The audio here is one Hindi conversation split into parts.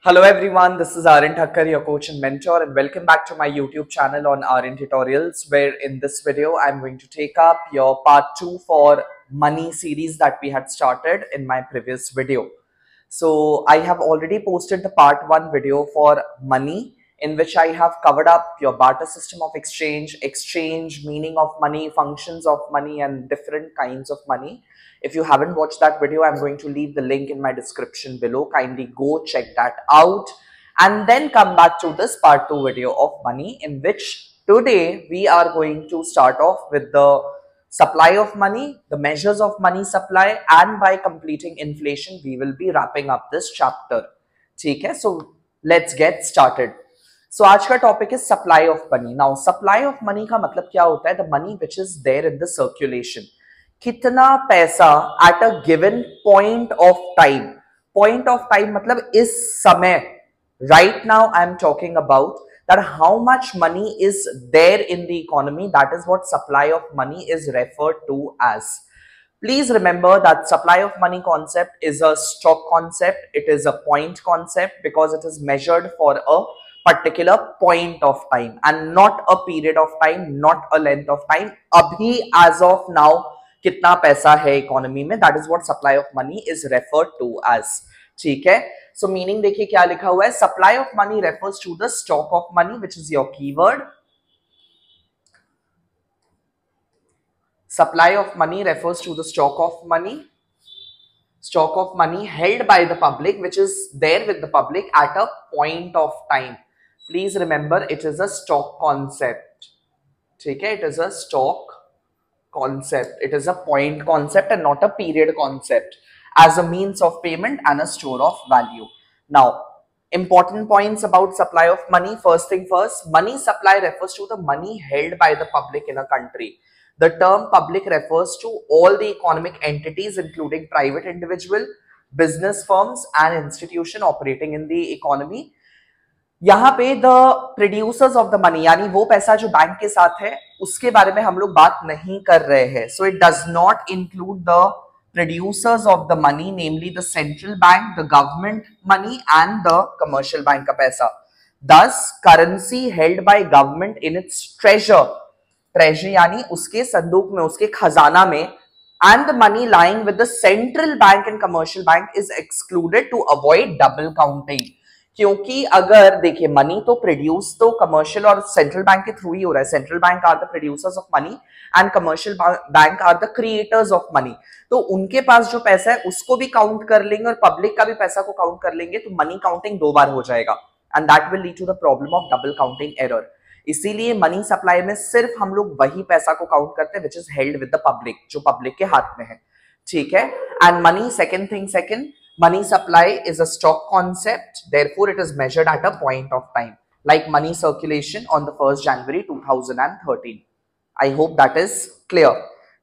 Hello everyone, this is Aryan Thakkar, your coach and mentor, and welcome back to my YouTube channel on Aryan Tutorials, where in this video I'm going to take up your part 2 for money series that we had started in my previous video. So I have already posted the part 1 video for money, in which I have covered up your barter system of exchange, meaning of money, functions of money, and different kinds of money. If you haven't watched that video, I'm going to leave the link in my description below. Kindly go check that out and then come back to this part 2 video of money, in which today we are going to start off with the supply of money, the measures of money supply, and by completing inflation, we will be wrapping up this chapter. ठीक है, so let's get started. So आज का topic is supply of money. Now supply of money का मतलब क्या होता है? The money which is there in the circulation. कितना पैसा at a given point of time. Point of time मतलब इस समय. Right now I am talking about that how much money is there in the economy. That is what supply of money is referred to as. Please remember that supply of money concept is a stock concept. It is a point concept because it is measured for a particular point of time and not a period of time, not a length of time. Abhi as of now कितना पैसा है इकोनॉमी में, that is what supply of money is referred to as. ठीक है, सो मीनिंग देखिए क्या लिखा हुआ है. Supply of money refers to the stock of money which is your keyword. Supply of money refers to the stock of money. Stock of money held by the public, which is there with the public at a point of time. Please remember, it is a stock concept. Okay, it is a stock concept. It is a point concept and not a period concept, as a means of payment and a store of value. Now, important points about supply of money. First thing first, money supply refers to the money held by the public in a country. The term public refers to all the economic entities, including private individual, business firms and institution operating in the economy. यहाँ पे the producers of the money, यानी वो पैसा जो बैंक के साथ है, उसके बारे में हम लोग बात नहीं कर रहे हैं. So it does not include the producers of the money, namely the central bank, the government money and the commercial bank का पैसा. This currency held by government in its treasure यानी उसके संदूक में, उसके खजाना में, and the money lying with the central bank and commercial bank is excluded to avoid double counting. क्योंकि अगर देखिए मनी तो प्रोड्यूस तो कमर्शियल और सेंट्रल बैंक के थ्रू ही हो रहा है. Central bank are the producers of money and commercial bank are the creators of money. तो उनके पास जो पैसा है उसको भी काउंट कर लेंगे और पब्लिक का भी पैसा को काउंट कर लेंगे, तो मनी काउंटिंग दो बार हो जाएगा and that will lead to the problem of double counting error. इसीलिए मनी सप्लाई में सिर्फ हम लोग वही पैसा को काउंट करते हैं which is held with the public, जो पब्लिक के हाथ में है. ठीक है, and money second money supply is a stock concept, therefore it is measured at a point of time, like money circulation on the 1st January 2013. I hope that is clear.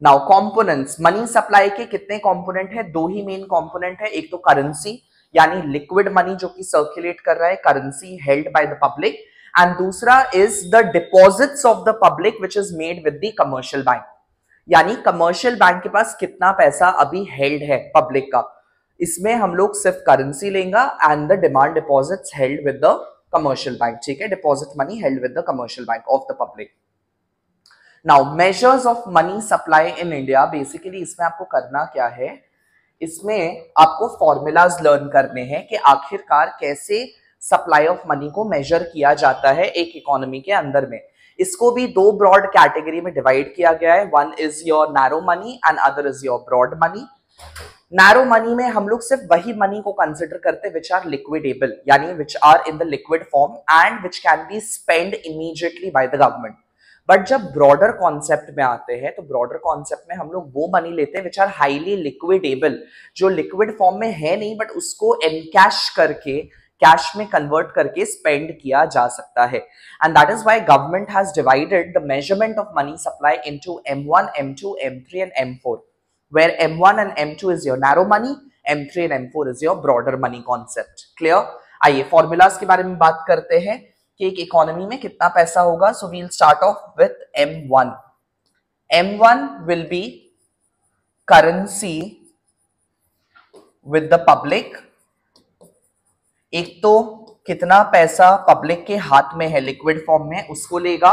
Now components, money supply के कितने component है? दो ही main component है. एक तो currency यानी liquid money जो कि circulate कर रहा है, currency held by the public, and दूसरा is the deposits of the public which is made with the commercial bank. यानी commercial bank के पास कितना पैसा अभी held है public का, इसमें हम लोग सिर्फ करेंसी लेंगे and the demand deposits held with the commercial bank. ठीक है, deposit money held with the commercial bank of the public. Now measures of money supply in India. Basically इसमें आपको करना क्या है, इसमें आपको फॉर्मूलाज लर्न करने हैं कि आखिरकार कैसे सप्लाई ऑफ मनी को मेजर किया जाता है एक इकोनॉमी के अंदर में. इसको भी दो ब्रॉड कैटेगरी में डिवाइड किया गया है. One is your narrow money and other is your broad money. Narrow money में हम लोग सिर्फ वही मनी को कंसिडर करते हैं विच आर लिक्विडेबल, यानी which are in the liquid form and which can be spend immediately by the government. But जब ब्रॉडर कॉन्सेप्ट में आते हैं तो ब्रॉडर कॉन्सेप्ट में हम लोग वो मनी लेते हैं विच आर हाईली लिक्विडेबल, जो लिक्विड फॉर्म में है नहीं बट उसको एनकैश करके, कैश में कन्वर्ट करके स्पेंड किया जा सकता है. And that is why government has divided the measurement of money supply into M1, M2, M3 and M4, where M1 and M2 is your narrow money, M3 and M4 is your broader money concept. Clear? आइए फॉर्मूलाज के बारे में बात करते हैं कि एक इकोनॉमी में कितना पैसा होगा. So we'll start off with M1. M1 will be currency with the public एक तो कितना पैसा पब्लिक के हाथ में है लिक्विड फॉर्म में उसको लेगा,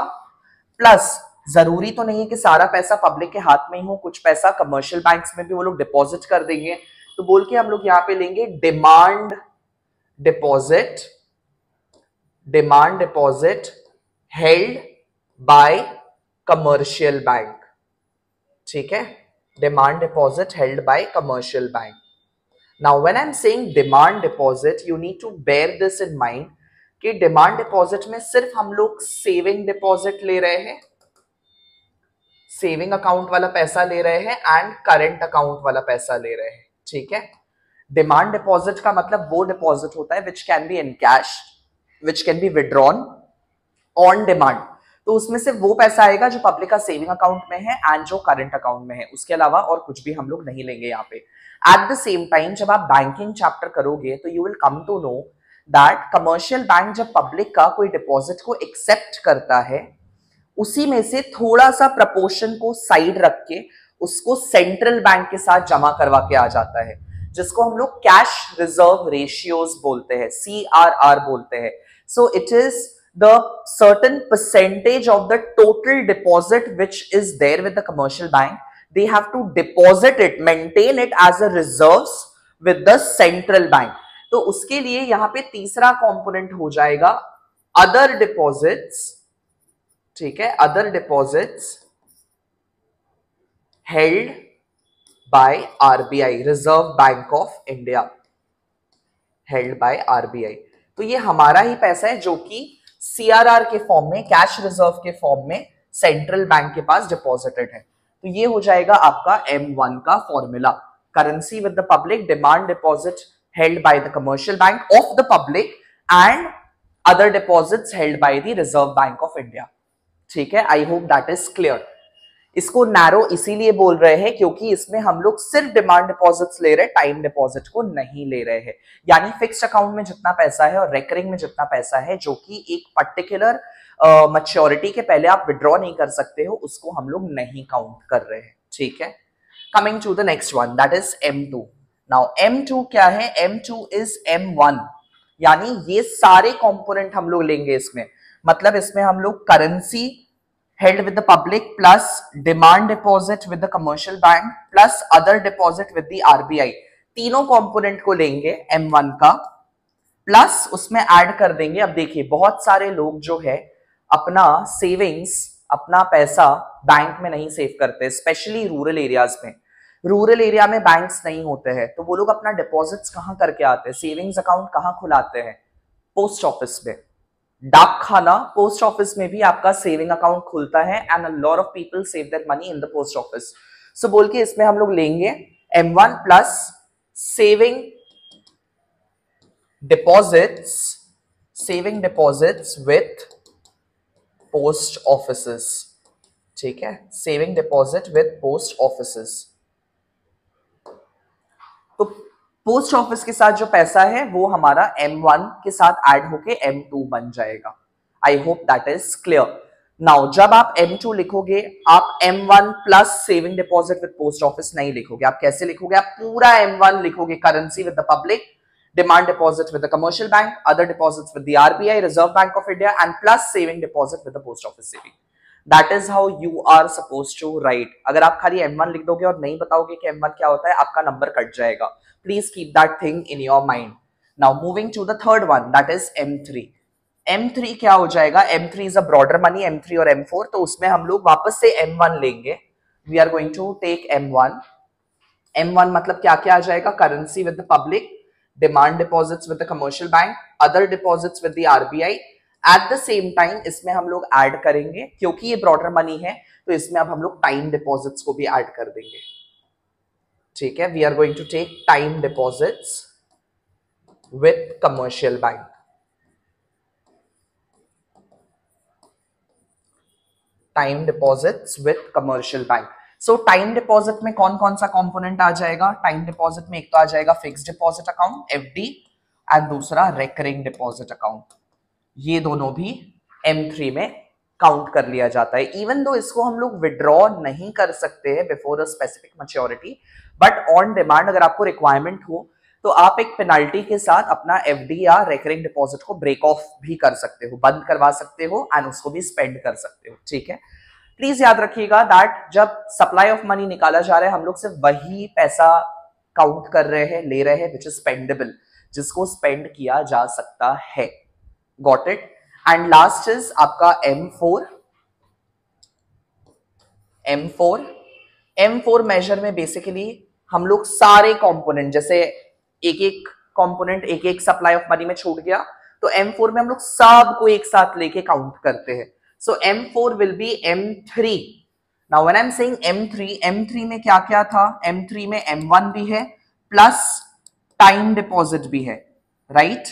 प्लस जरूरी तो नहीं है कि सारा पैसा पब्लिक के हाथ में ही हो, कुछ पैसा कमर्शियल बैंक्स में भी वो लोग डिपॉजिट कर देंगे, तो बोल के हम लोग यहां पे लेंगे demand deposit held by commercial bank. ठीक है, demand deposit held by commercial bank. Now when I am saying demand deposit, you need to bear this in mind कि डिमांड डिपॉजिट में सिर्फ हम लोग सेविंग डिपॉजिट ले रहे हैं, सेविंग अकाउंट वाला पैसा ले रहे हैं एंड करंट अकाउंट वाला पैसा ले रहे हैं। ठीक है, डिमांड डिपॉजिट का मतलब वो डिपॉजिट होता है विच can be in cash, which can be withdrawn on demand. तो उसमें से वो पैसा आएगा जो पब्लिक का सेविंग अकाउंट में है एंड जो करंट अकाउंट में है, उसके अलावा और कुछ भी हम लोग नहीं लेंगे यहाँ पे। एट द सेम टाइम जब आप बैंकिंग चैप्टर करोगे तो you will come to know that commercial bank जब पब्लिक का कोई डिपॉजिट को एक्सेप्ट करता है, उसी में से थोड़ा सा प्रपोर्शन को साइड रख के उसको सेंट्रल बैंक के साथ जमा करवा के आ जाता है, जिसको हम लोग कैश रिजर्व रेशियोज बोलते हैं, CRR बोलते हैं। So it is the certain percentage of the total deposit which is there with the commercial bank, they have to deposit it, maintain it as a reserves with the central bank. तो उसके लिए यहां पे तीसरा कंपोनेंट हो जाएगा अदर डिपॉजिट्स। ठीक है, other deposits held by RBI, reserve bank of India, held by RBI। तो ये हमारा ही पैसा है जो कि CRR के फॉर्म में, कैश रिजर्व के फॉर्म में सेंट्रल बैंक के पास डिपॉजिटेड है। तो ये हो जाएगा आपका M1 का formula, currency with the public, demand deposit held by the commercial bank of the public and other deposits held by the reserve bank of India. ठीक है, I hope that is clear. इसको नैरो इसीलिए बोल रहे हैं क्योंकि इसमें हम लोग सिर्फ डिमांड डिपॉजिट्स ले रहे हैं, टाइम डिपॉजिट को नहीं ले रहे हैं। यानी फिक्स्ड अकाउंट में जितना पैसा है और रेकरिंग में जितना पैसा है जो कि एक पर्टिकुलर मैच्योरिटी के पहले आप विड्रॉ नहीं कर सकते हो, उसको हम लोग नहीं काउंट कर रहे हैं। ठीक है, coming to the next one that is M2। Now M2 क्या है? M2 इज M1, यानी ये सारे कंपोनेंट हम लोग लेंगे इसमें। मतलब इसमें हम लोग currency held with the public plus demand deposit with the commercial bank plus other deposit with the RBI, तीनों कंपोनेंट को लेंगे M1 का, प्लस उसमें ऐड कर देंगे। अब देखिए बहुत सारे लोग जो है अपना सेविंग्स, अपना पैसा बैंक में नहीं सेव करते, स्पेशली रूरल एरियाज में। रूरल एरिया में बैंक्स नहीं होते हैं, तो वो लोग अपना डिपॉजिट्स कहाँ करके आते हैं, सेविंग्स अकाउंट कहाँ खुलाते हैं? पोस्ट ऑफिस में, डाक खाना, पोस्ट ऑफिस में भी आपका सेविंग अकाउंट खुलता है and a lot of people save their money in the post office. So बोल के इसमें हम लोग लेंगे M1 plus saving deposits with post offices. ठीक है, saving deposit with post offices. तो पोस्ट ऑफिस के साथ जो पैसा है वो हमारा M1 के साथ ऐड होके M2 बन जाएगा। आई hope that is clear. Now जब आप M2 लिखोगे, आप M1 plus saving deposit with post office नहीं लिखोगे। आप कैसे लिखोगे? आप पूरा M1 लिखोगे, currency with the public, demand deposit with the commercial bank, other deposits with the RBI, reserve bank of India and plus saving deposit with the post office saving. That is how you are supposed to write. अगर आप खाली M1 लिख दोगे और नहीं बताओगे कि M1 क्या होता है, आपका नंबर कट जाएगा। Please keep that thing in your mind. Now moving to the third one, that is M3. M3 क्या हो जाएगा? M3 is a broader money, M3 और M4, तो उसमें हम लोग वापस से M1 लेंगे। We are going to take M1. M1 मतलब क्या क्या आ जाएगा? Currency with the public, demand deposits with the commercial bank, other deposits with the RBI. Eight the same time इसमें हम लोग ऐड करेंगे, क्योंकि ये ब्रॉडर मनी है तो इसमें अब हम लोग टाइम डिपॉजिट्स को भी ऐड कर देंगे। ठीक है, we are going to take time deposits with commercial bank. Time deposits with commercial bank. So time deposit में कौन कौन सा कंपोनेंट आ जाएगा? टाइम डिपॉजिट में एक तो आ जाएगा fixed deposit account FD and दूसरा रेकरिंग डिपॉजिट अकाउंट। ये दोनों भी M3 में काउंट कर लिया जाता है। इवन दो इसको हम लोग विड्रॉ नहीं कर सकते हैं before a specific maturity, but on demand अगर आपको रिक्वायरमेंट हो तो आप एक पेनाल्टी के साथ अपना एफडी या रेकरिंग डिपॉजिट को ब्रेक ऑफ भी कर सकते हो, बंद करवा सकते हो एंड उसको भी स्पेंड कर सकते हो। ठीक है, प्लीज याद रखिएगा दैट जब सप्लाई ऑफ मनी निकाला जा रहा है हम लोग सिर्फ वही पैसा काउंट कर रहे हैं, ले रहे हैं विच इज स्पेंडेबल, जिसको स्पेंड किया जा सकता है। Got it? And last is आपका M4। M4 मेजर में बेसिकली हम लोग सारे कंपोनेंट, जैसे एक एक कंपोनेंट एक एक सप्लाई ऑफ मनी में छूट गया, तो M4 में हम लोग सब को एक साथ लेके काउंट करते हैं। सो M4 will be M3। Now when I am saying M3 में क्या क्या था? M3 में M1 भी है प्लस टाइम डिपॉजिट भी है, राइट?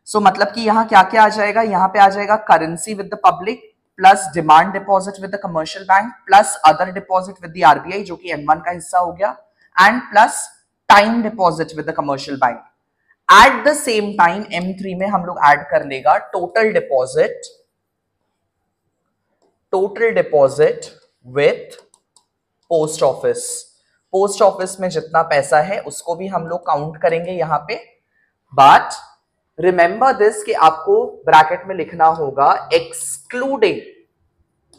सो मतलब कि यहां क्या क्या आ जाएगा? यहां पे आ जाएगा currency with the public plus demand deposit with the commercial bank plus other deposit with the RBI जो कि M1 का हिस्सा हो गया and plus time deposit with the commercial bank. Eight the same time M3 में हम लोग ऐड कर लेगा total deposit with post office. Post office में जितना पैसा है उसको भी हम लोग काउंट करेंगे यहां पे। बट रिमेंबर दिस कि आपको ब्रैकेट में लिखना होगा एक्सक्लूडिंग,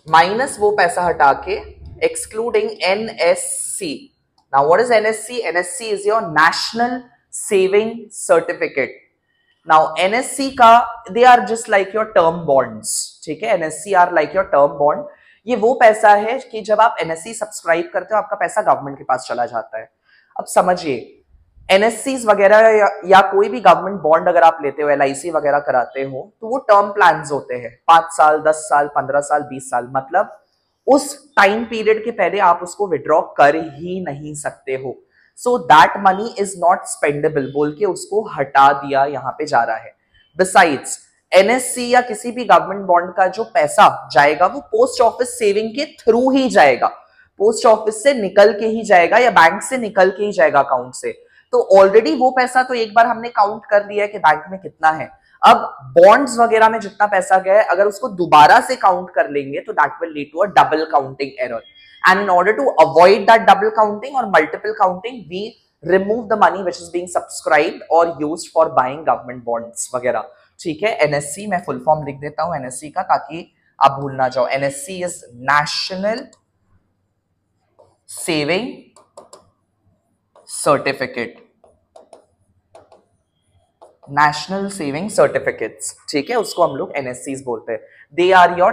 माइनस वो पैसा हटा के, excluding NSC। Now what is NSC? NSC is your national saving certificate. Now NSC का they are just like your term bonds. ठीक है, NSC are like your term bond. ये वो पैसा है कि जब आप NSC सब्सक्राइब करते हो आपका पैसा गवर्नमेंट के पास चला जाता है। अब समझिए NSCs वगैरह या कोई भी गवर्नमेंट बॉन्ड अगर आप लेते हो, LIC वगैरह कराते हो, तो वो टर्म प्लान्स होते हैं 5 साल, 10 साल, 15 साल, 20 साल। मतलब उस टाइम पीरियड के पहले आप उसको विड्रॉ कर ही नहीं सकते हो। So that money is not spendable बोल के उसको हटा दिया यहां पे जा रहा है। बिसाइड्स NSC या किसी भी गवर्नमेंट बॉन्ड का जो पैसा जाएगा वो पोस्ट ऑफिस सेविंग के थ्रू ही जाएगा, पोस्ट ऑफिस से निकल के ही जाएगा या बैंक से निकल के ही जाएगा अकाउंट से। तो ऑलरेडी वो पैसा तो एक बार हमने काउंट कर लिया है कि बैंक में कितना है। अब बॉन्ड्स वगैरह में जितना पैसा गया है अगर उसको दोबारा से काउंट कर लेंगे तो that will lead to a double counting error. And in order to avoid that double counting और multiple counting we remove the money which is being subscribed और used for buying government bonds वगैरह। ठीक है, NSC मैं फुल फॉर्म लिख देता हूं NSC का ताकि आप भूल ना जाओ। NSC is national saving certificate, national saving certificates. ठीक है, उसको हम लोग NSCs बोलते हैं। They are a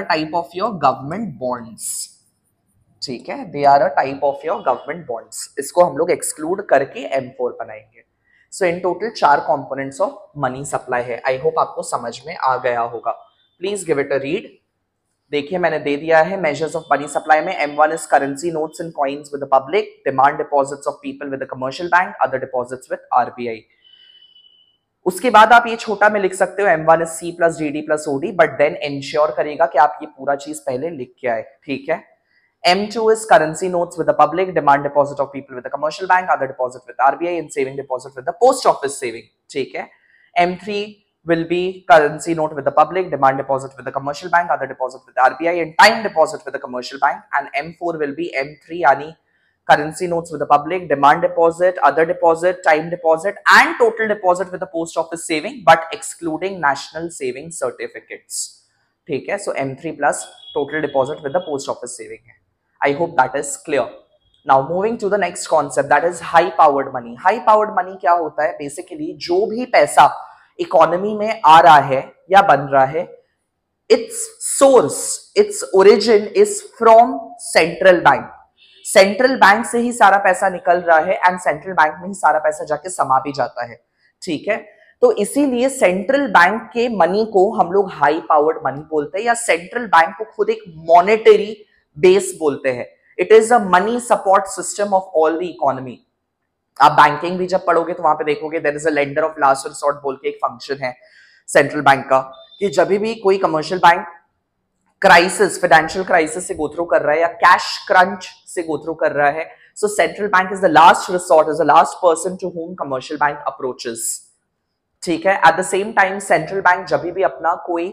type of your government bonds. ठीक है, they are a type of your government bonds. इसको हम लोग एक्सक्लूड करके M4 बनाएंगे। So in total 4 components of money supply है। आई होप आपको समझ में आ गया होगा। Please give it a read. देखिए मैंने दे दिया है मेजर्स ऑफ मनी सप्लाई में। M1 is currency notes and coins with the public, demand deposits of people with the commercial bank, other deposits with RBI। उसके बाद आप ये छोटा में लिख सकते हो M1 is C plus DD plus OD, but then ensure करेगा कि आप ये पूरा चीज पहले लिख के आए। ठीक है, M2 is currency notes with the public, demand deposit of people with the commercial bank, other deposit with RBI and saving deposit with the post office saving. ठीक है, M3 will be currency note with the public, demand deposit with the commercial bank, other deposit with the RBI and time deposit with the commercial bank. And M4 will be M3 यानी currency notes with the public, demand deposit, other deposit, time deposit and total deposit with the post office saving, but excluding national saving certificates. ठीक है, so M3 plus total deposit with the post office saving है। I hope that is clear. Now moving to the next concept, that is high powered money. High powered money क्या होता है? Basically जो भी पैसा इकोनॉमी में आ रहा है या बन रहा है, its source, its origin is from central bank. Central bank से ही सारा पैसा निकल रहा है एंड सेंट्रल बैंक में ही सारा पैसा जाके समा भी जाता है। ठीक है, तो इसीलिए सेंट्रल बैंक के मनी को हम लोग हाई पावर्ड मनी बोलते हैं या सेंट्रल बैंक को खुद एक मॉनेटरी बेस बोलते हैं। It is a money support system of all the economy. आप बैंकिंग भी जब पढ़ोगे तो वहां पे देखोगे there is a lender of last resort बोल के एक फंक्शन है सेंट्रल बैंक का, कि जब भी कोई commercial bank crisis, financial crisis से गो थ्रू कर रहा है या कैश क्रंच से गो थ्रू कर रहा है, so central bank is the last resort, is the last person to whom commercial bank approaches. ठीक है, at the same time central bank जब भी अपना कोई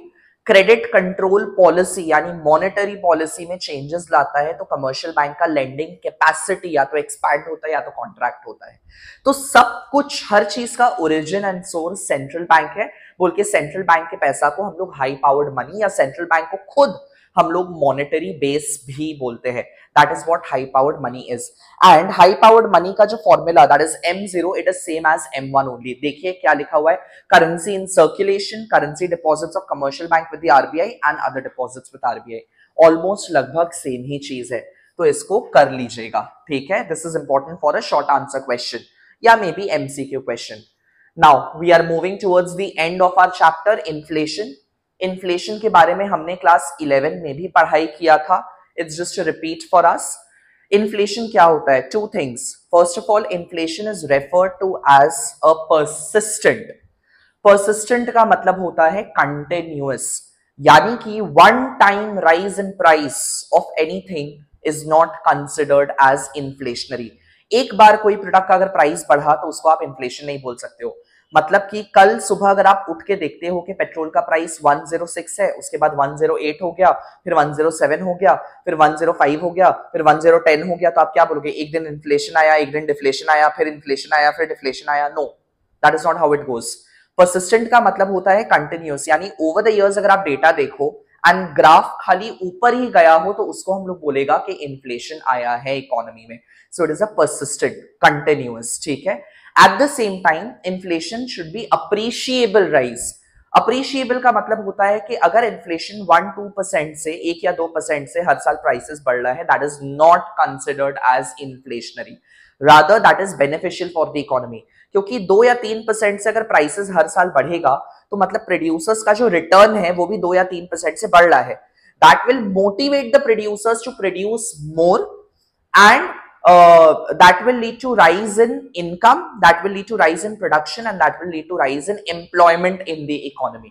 क्रेडिट कंट्रोल पॉलिसी यानी मॉनेटरी पॉलिसी में चेंजेस लाता है तो कमर्शियल बैंक का लेंडिंग कैपेसिटी या तो एक्सपैंड होता है या तो कॉन्ट्रैक्ट होता है। तो सब कुछ, हर चीज का origin and source central bank है बोल के सेंट्रल बैंक के पैसा को हम लोग हाई पावर्ड मनी या सेंट्रल बैंक को खुद हम लोग मॉनेटरी बेस भी बोलते हैं। That is what high powered money is. And high powered money का जो formula that is M0, it is same as M1 only. देखिए क्या लिखा हुआ है, currency in circulation, currency deposits of commercial bank with the RBI and other deposits with RBI। Almost लगभग सेम ही चीज है, तो इसको कर लीजिएगा, ठीक है। This is important for a short answer question या maybe MCQ question. Now we are moving towards the end of our chapter inflation. Inflation के बारे में हमने क्लास 11 में भी पढ़ाई किया था। It's just a repeat for us. Inflation क्या होता है? Two things. First of all, inflation is referred to as a persistent. Persistent का मतलब होता है कंटिन्यूअस, यानी कि one time rise in price of anything is not considered as inflationary. एक बार कोई प्रोडक्ट का अगर प्राइस बढ़ा तो उसको आप इन्फ्लेशन नहीं बोल सकते हो। मतलब कि कल सुबह अगर आप उठ के देखते हो कि पेट्रोल का प्राइस 106 है, उसके बाद 108 हो गया, फिर 107 हो गया, फिर 105 हो गया, फिर 1010 हो गया, तो आप क्या बोलोगे? एक दिन इन्फ्लेशन आया, एक दिन डिफ्लेशन आया, फिर इन्फ्लेशन आया, फिर डिफ्लेशन आया? No, that is not how it goes. Persistent का मतलब होता है कंटिन्यूअस, यानी ओवर द इयर्स अगर आप डेटा देखो एंड ग्राफ खाली ऊपर ही गया हो तो उसको हम लोग बोलेगा कि इन्फ्लेशन आया है इकोनॉमी में। So it is a persistent, continuous, ठीक है। At the same time, inflation should be appreciable rise. Appreciable का मतलब होता है कि अगर inflation 1-2% से 1 या 2% से हर साल prices बढ़ रहा है, that is not considered as inflationary. Rather, that is beneficial for the economy. क्योंकि 2 या 3% से अगर prices हर साल बढ़ेगा, तो मतलब producers का जो return है वो भी 2 या 3% से बढ़ रहा है. That will motivate the producers to produce more and that will lead to rise in income, that will lead to rise in production, and that will lead to rise in employment in the economy.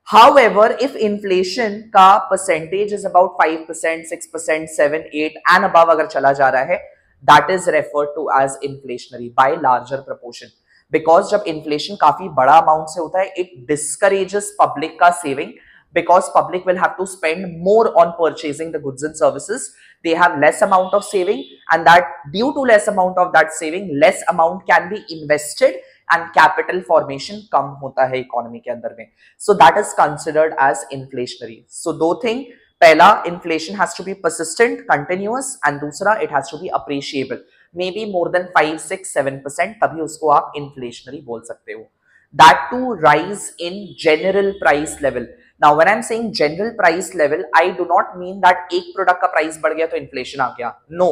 However, if inflation का percentage is about 5%, 6%, 7, 8 and above अगर चला जा रहा है, that is referred to as inflationary by larger proportion. Because जब inflation काफी बड़ा amount से होता है, it discourages public का saving, because public will have to spend more on purchasing the goods and services. They have less amount of saving, and that due to less amount of that saving, less amount can be invested and capital formation कम होता है इकोनॉमी के अंदर में. So that is considered as inflationary. So दो thing, पहला inflation has to be persistent, continuous, and दूसरा it has to be appreciable. Maybe more than 5, 6, 7%, तभी उसको आप inflationary बोल सकते हो. That too rise in general price level. Now when I'm saying general price level, I do not mean that एक प्रोडक्ट का प्राइस बढ़ गया तो इन्फ्लेशन आ गया. No,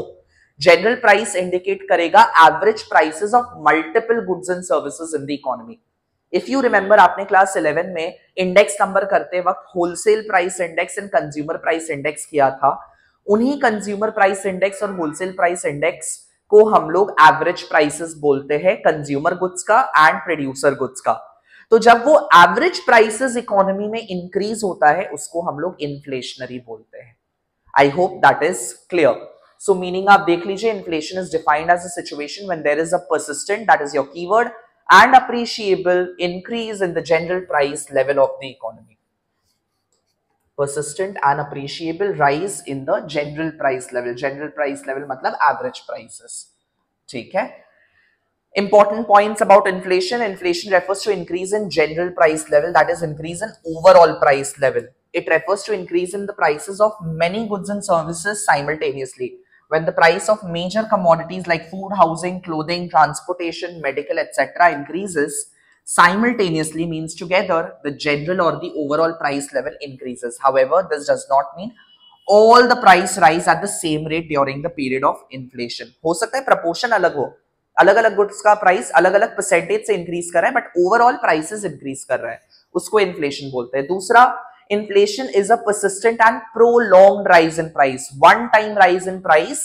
general price indicate करेगा average prices of multiple goods and services in the economy. If you remember, आपने क्लास 11 में इंडेक्स नंबर करते वक्त wholesale price index and consumer price index किया था. उन्हीं कंज्यूमर प्राइस इंडेक्स और होलसेल प्राइस इंडेक्स को हम लोग एवरेज प्राइसेस बोलते हैं, कंज्यूमर गुड्स का एंड प्रोड्यूसर गुड्स का. तो जब वो एवरेज प्राइसेस इकोनॉमी में इंक्रीज होता है उसको हम लोग इन्फ्लेशनरी बोलते हैं. आई hope that is clear. So meaning आप देख लीजिए, inflation is defined as a situation when there is a persistent, that is your keyword, and appreciable increase in the general price level of the economy. Persistent and appreciable rise in the general price level. General price level मतलब average prices. ठीक है. Important points about inflation. Inflation refers to increase in general price level, that is increase in overall price level. It refers to increase in the prices of many goods and services simultaneously. When the price of major commodities like food, housing, clothing, transportation, medical, etc. increases simultaneously, means together the general or the overall price level increases. However, this does not mean all the price rise at the same rate during the period of inflation. हो सकता है proportion अलग हो, अलग अलग गुड्स का प्राइस अलग अलग परसेंटेज से इंक्रीज कर रहा है, बट ओवरऑल प्राइसेस इंक्रीज कर रहा है, उसको इन्फ्लेशन बोलते हैं. दूसरा, inflation is a persistent and prolonged rise in price. One time rise in price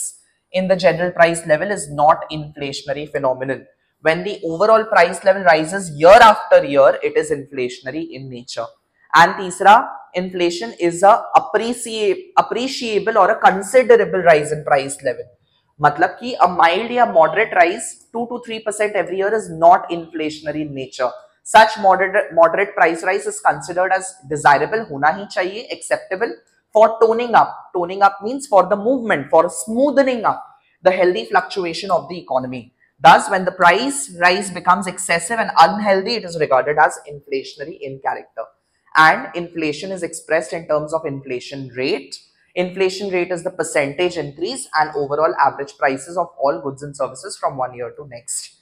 in the general price level is not inflationary phenomenon. When the overall price level rises year after year, it is inflationary in nature. And तीसरा, inflation is a appreciable or a considerable rise in price level. मतलब कि a mild या moderate rise 2 to 3% every year is not inflationary in nature. Such moderate price rise is considered as desirable, होना ही चाहिए, acceptable for toning up. Toning up means for the movement, for smoothing up the healthy fluctuation of the economy. Thus, when the price rise becomes excessive and unhealthy, it is regarded as inflationary in character. And inflation is expressed in terms of inflation rate. Inflation rate is the percentage increase and overall average prices of all goods and services from one year to next.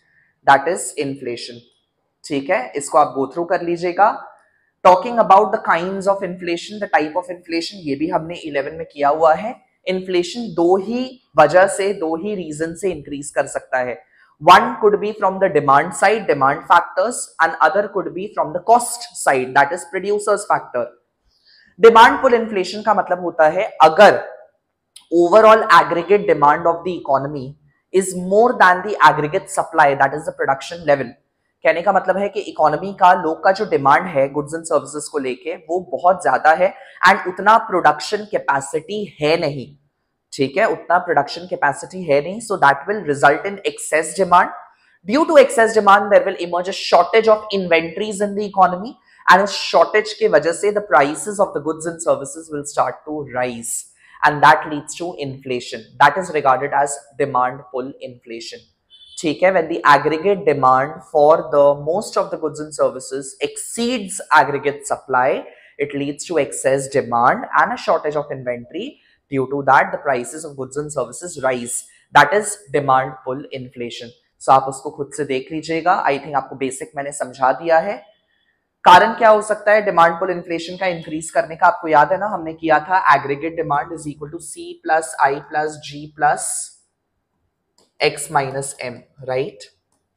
That is inflation. ठीक है, इसको आप गो थ्रू कर लीजिएगा. Talking about the kinds of inflation, the type of inflation, ये भी हमने 11 में किया हुआ है. इन्फ्लेशन दो ही वजह से, दो ही रीजन से इंक्रीज कर सकता है. One could be from the demand side, demand factors, and other could be from the cost side, that is producers factor. Demand pull inflation का मतलब होता है अगर overall aggregate demand of the economy is more than the aggregate supply, that is the production level. कहने का मतलब है कि इकोनॉमी का, लोग का जो डिमांड है गुड्स एंड सर्विसेज को लेके वो बहुत ज्यादा है एंड उतना प्रोडक्शन कैपेसिटी है नहीं. ठीक है, उतना प्रोडक्शन कैपेसिटी है नहीं, so that will result in excess demand. Due to excess demand there will emerge a shortage of inventories in the economy and इस शॉर्टेज के वजह से the prices of the goods and services will start to rise and that leads to inflation. That is regarded as demand pull inflation. ठीक है, when the aggregate demand for the most of the goods and services exceeds aggregate supply, it leads to excess demand and a shortage of inventory. Due to that, the prices of goods and services rise. That is demand pull inflation. So आप उसको खुद से देख लीजिएगा. I think आपको बेसिक मैंने समझा दिया है. कारण क्या हो सकता है डिमांड पुल इन्फ्लेशन का इंक्रीज करने का? आपको याद है ना, हमने किया था aggregate demand is equal to C plus I plus G plus X minus M, right.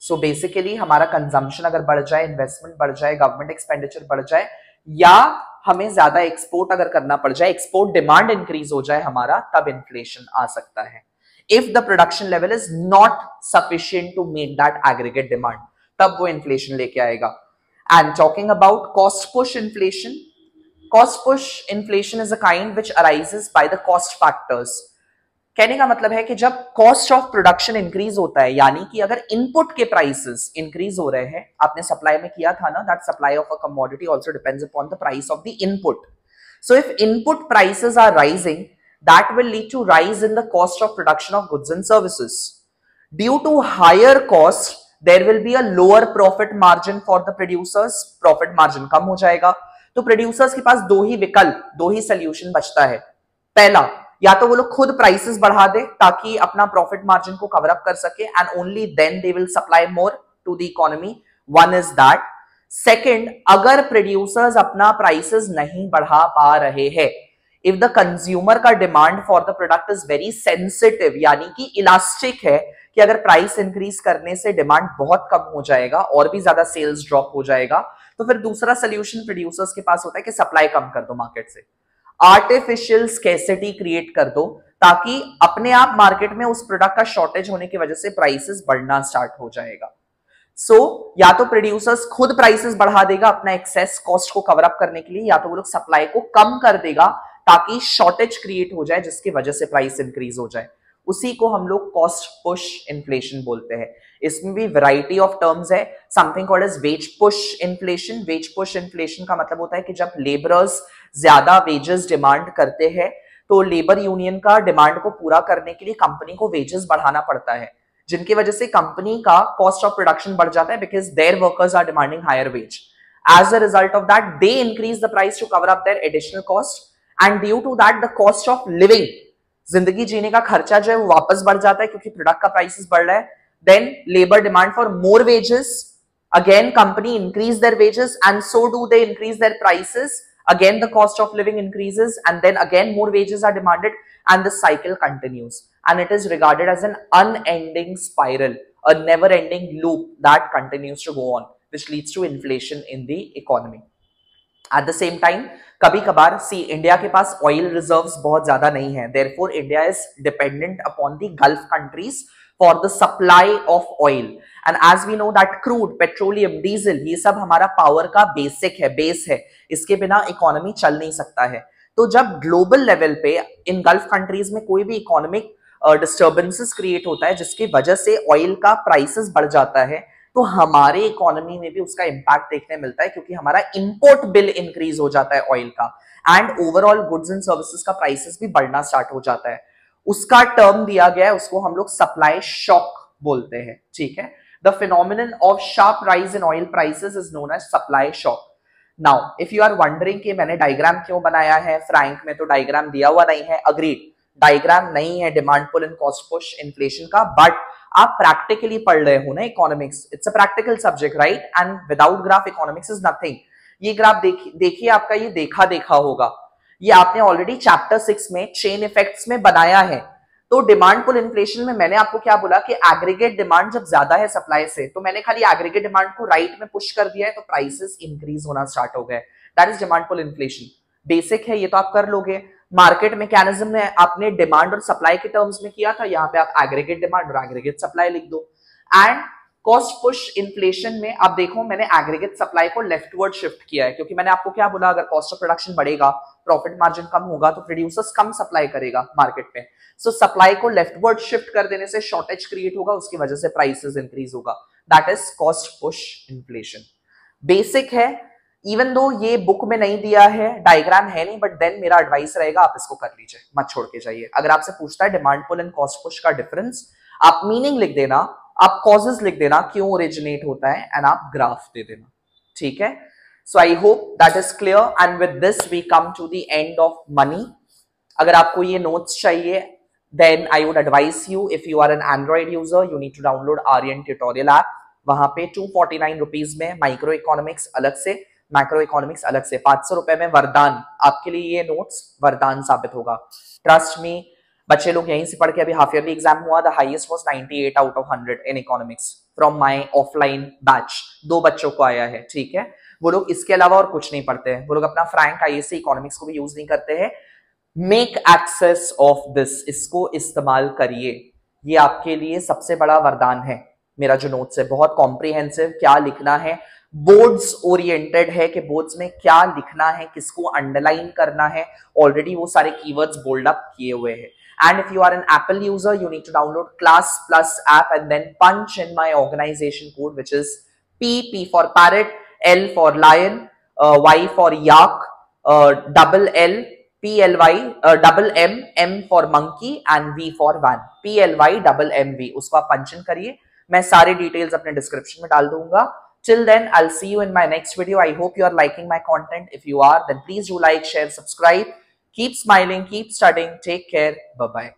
So basically हमारा कंजम्पशन अगर बढ़ जाए, इन्वेस्टमेंट बढ़ जाए, गवर्नमेंट एक्सपेंडिचर बढ़ जाए, या हमें ज्यादा एक्सपोर्ट अगर करना पड़ जाए, एक्सपोर्ट डिमांड इंक्रीज हो जाए हमारा, तब इन्फ्लेशन आ सकता है. If the production level is not sufficient to meet that aggregate demand, तब वो इन्फ्लेशन लेके आएगा. And talking about cost push inflation, cost push inflation is a kind which arises by the cost factors. कहने का मतलब है कि जब कॉस्ट ऑफ प्रोडक्शन इंक्रीज होता है, यानी कि अगर इनपुट के प्राइसेस इंक्रीज हो रहे हैं, आपने सप्लाई में किया था ना, that supply of a commodity also depends upon the price of the input. So if input prices are rising, that will lead to rise in the cost of production of goods and services. Due to higher cost there will be a lower profit margin for the producers. Profit margin कम हो जाएगा. तो प्रोड्यूसर्स के पास दो ही विकल्प, दो ही सोल्यूशन बचता है. पहला, या तो वो लोग खुद प्राइसेस बढ़ा दे ताकि अपना प्रॉफिट मार्जिन को कवर अप कर सके and only then they will supply more to the economy. One is that. Second, अगर प्रोड्यूसर्स अपना प्राइसेस नहीं बढ़ा पा रहे हैं, इफ द कंज्यूमर का demand for the product is very sensitive, यानी कि इलास्टिक है, कि अगर प्राइस इंक्रीज करने से डिमांड बहुत कम हो जाएगा और भी ज्यादा सेल्स ड्रॉप हो जाएगा, तो फिर दूसरा सोल्यूशन प्रोड्यूसर्स के पास होता है कि सप्लाई कम कर दो मार्केट से, आर्टिफिशियल स्केसिटी क्रिएट कर दो, ताकि अपने आप मार्केट में उस प्रोडक्ट का शॉर्टेज होने की वजह से प्राइसेस बढ़ना स्टार्ट हो जाएगा. सो या तो प्रोड्यूसर्स खुद प्राइसेस बढ़ा देगा अपना एक्सेस कॉस्ट को कवर अप करने के लिए, या तो वो लोग सप्लाई को कम कर देगा ताकि शॉर्टेज क्रिएट हो जाए जिसकी वजह से प्राइस इंक्रीज हो जाए. उसी को हम लोग कॉस्ट पुश इन्फ्लेशन बोलते हैं. इसमें भी वैरायटी ऑफ टर्म्स है. Something called as wage push inflation. Wage push inflation का मतलब होता है कि जब लेबरर्स ज्यादा वेजेस डिमांड करते हैं, तो लेबर यूनियन का डिमांड को पूरा करने के लिए कंपनी को वेजेस बढ़ाना पड़ता है, जिनकी वजह से कंपनी का कॉस्ट ऑफ प्रोडक्शन बढ़ जाता है, because their workers are demanding higher wage. As a result of that they increase the price to cover up their additional cost, and due to that the cost of living, जिंदगी जीने का खर्चा जो है वो वापस बढ़ जाता है क्योंकि प्रोडक्ट का प्राइसेस बढ़ रहा है. Then labor demand for more wages, again company increase their wages and so do they increase their prices, again the cost of living increases and then again more wages are demanded and the cycle continues, and it is regarded as an unending spiral, a never ending loop that continues to go on, which leads to inflation in the economy. At the same time, कभी कभार सी इंडिया के पास ऑयल रिजर्व्स बहुत ज्यादा नहीं है, therefore India is dependent upon the Gulf countries for the supply of oil, and as we know that crude, petroleum, diesel, ये सब हमारा पावर का बेसिक है, बेस है, इसके बिना इकोनॉमी चल नहीं सकता है. तो जब ग्लोबल लेवल पे इन गल्फ कंट्रीज में कोई भी इकोनॉमिक डिस्टर्बेंसेस क्रिएट होता है जिसकी वजह से ऑयल का प्राइसेस बढ़ जाता है, तो हमारे इकोनॉमी में भी उसका इंपैक्ट देखने मिलता है, क्योंकि हमारा इंपोर्ट बिल इंक्रीज हो जाता है ऑयल का, and overall goods and services का प्राइसेस भी बढ़ना स्टार्ट हो जाता है। उसका टर्म दिया गया है, उसको हम लोग सप्लाई शॉक बोलते हैं, ठीक है। The phenomenon of sharp rise in oil prices is known as supply shock. Now if you are wondering कि मैंने डायग्राम क्यों बनाया है, फ्रैंक में तो डायग्राम दिया हुआ नहीं है, अग्रीड, डायग्राम नहीं है demand pull and cost push inflation का, बट आप प्रैक्टिकली पढ़ रहे हो ना economics, it's a practical subject, right, and without graph economics is nothing. ये ग्राफ देखिए आपका ये देखा होगा, ये आपने ऑलरेडी चैप्टर 6 में चेन इफेक्ट्स में बनाया है। तो डिमांड पुल इन्फ्लेशन में मैंने आपको क्या बोला कि एग्रीगेट डिमांड जब ज्यादा है सप्लाई से, तो मैंने खाली एग्रीगेट डिमांड को राइट में पुश कर दिया है, तो प्राइसेस इंक्रीज होना स्टार्ट हो गए। That is demand pull inflation. Basic है, ये तो आप कर लोगे। मार्केट मैकेनिज्म में आपने डिमांड और सप्लाई के टर्म्स में किया था, यहाँ पे आप एग्रीगेट डिमांड और एग्रीगेट सप्लाई लिख दो। एंड कॉस्ट पुश इन्फ्लेशन में आप देखो मैंने एग्रीगेट सप्लाई को लेफ्टवर्ड शिफ्ट किया है, क्योंकि मैंने आपको क्या बोला, अगर कॉस्ट ऑफ प्रोडक्शन बढ़ेगा, प्रॉफिट मार्जिन कम होगा, तो प्रोड्यूसर्स कम सप्लाई करेगा मार्केट में। सो सप्लाई को लेफ्टवर्ड शिफ्ट कर देने से शॉर्टेज क्रिएट होगा, उसकी वजह से प्राइसेस इंक्रीज होगा। That is cost push inflation. Basic है, इवन दो ये बुक में नहीं दिया है, डायग्राम है नहीं, बट देन मेरा एडवाइस रहेगा आप इसको कर लीजिए, मत छोड़ के जाइए। अगर आपसे पूछता है demand pull and cost push का डिफरेंस, आप मीनिंग लिख देना, आप कॉजेस लिख देना क्यों ओरिजिनेट होता है, एंड आप ग्राफ दे देना, ठीक है। So I hope that is clear, and with this we come to the end of money. अगर आपको ये नोट्स चाहिए, then I would advise you, if you are an Android user, you need to download Aryan Tutorial app। वहां पे 249 रुपीज में माइक्रो इकोनॉमिक्स अलग से, मैक्रो इकोनॉमिक्स अलग से, 500 रुपए में वरदान, आपके लिए ये नोट्स वरदान साबित होगा। ट्रस्ट मी, बच्चे लोग यहीं से पढ़ के, अभी हाफ ईयरली एग्जाम हुआ, the highest was 98 out of 100 in economics from my offline batch. 2 बच्चों को आया है, ठीक है। वो लोग इसके अलावा और कुछ नहीं पढ़ते हैं, वो लोग अपना फ्रैंक आईएएस इकोनॉमिक्स को भी यूज नहीं करते हैं। मेक एक्सेस ऑफ दिस, इसको इस्तेमाल करिए, ये आपके लिए सबसे बड़ा वरदान है। मेरा जो नोट्स है बहुत कॉम्प्रिहेंसिव, क्या लिखना है, बोर्ड्स ओरिएंटेड है कि बोर्ड्स में क्या लिखना है, किसको अंडरलाइन करना है, ऑलरेडी वो सारे कीवर्ड्स बोल्ड अप किए हुए हैं। And if you are an Apple user, you need to download Class Plus app and then punch in my organization code, which is P for parrot, L for lion, Y for yak, double L, PLY, double M, M for monkey and V for van, PLY double MV, उसको आप पंच इन करिए। मैं सारे डिटेल्स अपने डिस्क्रिप्शन में डाल दूंगा। Till then, I'll see you in my next video. I hope you are liking my content. If you are, then please do like, share, subscribe. Keep smiling, keep studying. Take care. Bye-bye.